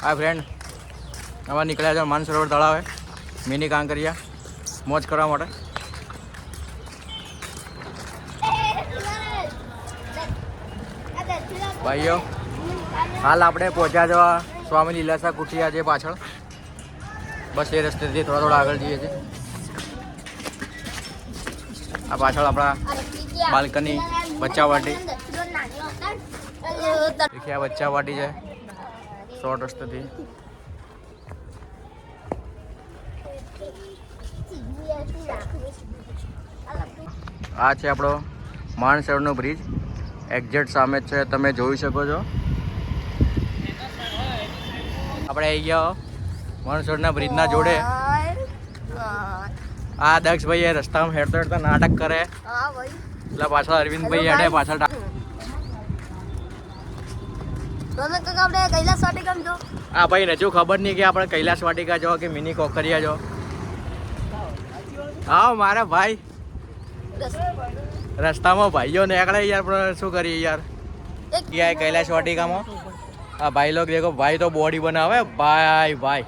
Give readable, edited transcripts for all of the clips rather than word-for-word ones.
હા ફ્રેન્ડ, અમે નીકળ્યા છે માનસરોવર તળાવે મિની કાંકરિયા મોજ કરવા માટે. ભાઈઓ હાલ આપણે પહોંચ્યા જવા સ્વામી લીલાસા કુટિયા છે પાછળ. બસ એ રસ્તેથી થોડા આગળ જઈએ છીએ. આ પાછળ આપણા બાલ્કની બચ્ચા વાટી આ બચ્ચા વાટી છે શોર્ટ રસ્તેથી. આ છે આપણો માણસરોવરનો બ્રિજ, એક્ઝેક્ટ સામે જ છે, તમે જોઈ શકો છો. આપણે આવી ગયા માણસરોવરના બ્રિજના જોડે. આ દક્ષભાઈ એ રસ્તામાં હેડતા હેડતા નાટક કરે એટલે પાછળ અરવિંદભાઈ હેડે પાછળ. હા ભાઈ ને જો ખબર નહીં કે આપણે કૈલાસ વાટિકા જો કે મિની કોકરિયા જો. હા મારા ભાઈ રસ્તામાં ભાઈઓ નીકળે યાર, પણ શું કરીએ યાર. ક્યાં કૈલાસ વાટિકામાં આ ભાઈ લોગ દેખો, ભાઈ તો બોડી બનાવે ભાઈ ભાઈ.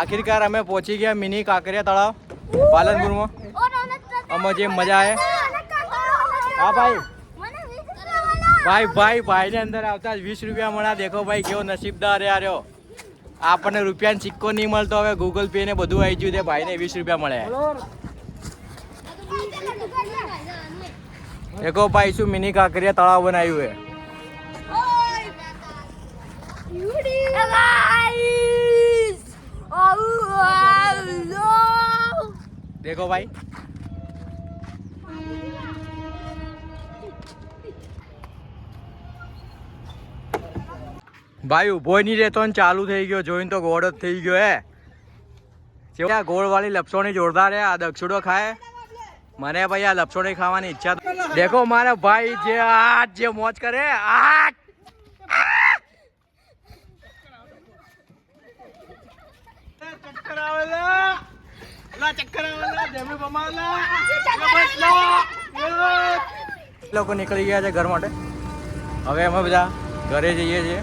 આખિરકાર અમે પહોંચી ગયા મિની કાંકરિયા તળાવ પાલનપુરમાં. અમે જે મજા આવે. હા ભાઈ ભાઈ ભાઈ ભાઈ ને અંદર આવતા 20 રૂપિયા મળ્યા. દેખો ભાઈ કેવો નસીબદાર યાર. આપણને રૂપિયાનો સિક્કો નહીં મળતો, હવે ગૂગલ પે ને બધું આવી ગયું છે. ભાઈને 20 રૂપિયા મળ્યા. દેખો ભાઈ શું મિની કાંકરિયા તળાવ બનાવ્યું છે. देखो भाई भाई उभो नहीं रहतो ने चालू થઈ ગયો. જોઈને તો ગોળ જ થઈ ગયો હે. કેવા ગોળ વાળી લપસોણી જોરદાર હે. આ દક્ષુડો ખાય મને ભાઈ, આ લપસોણી ખાવાની ઈચ્છા. દેખો મારા ભાઈ જે આજ જે મોજ કરે. આ ચક્કર આવેલા લોકો નીકળી ગયા છે ઘર માટે. હવે અમે બધા ઘરે જઈએ છીએ.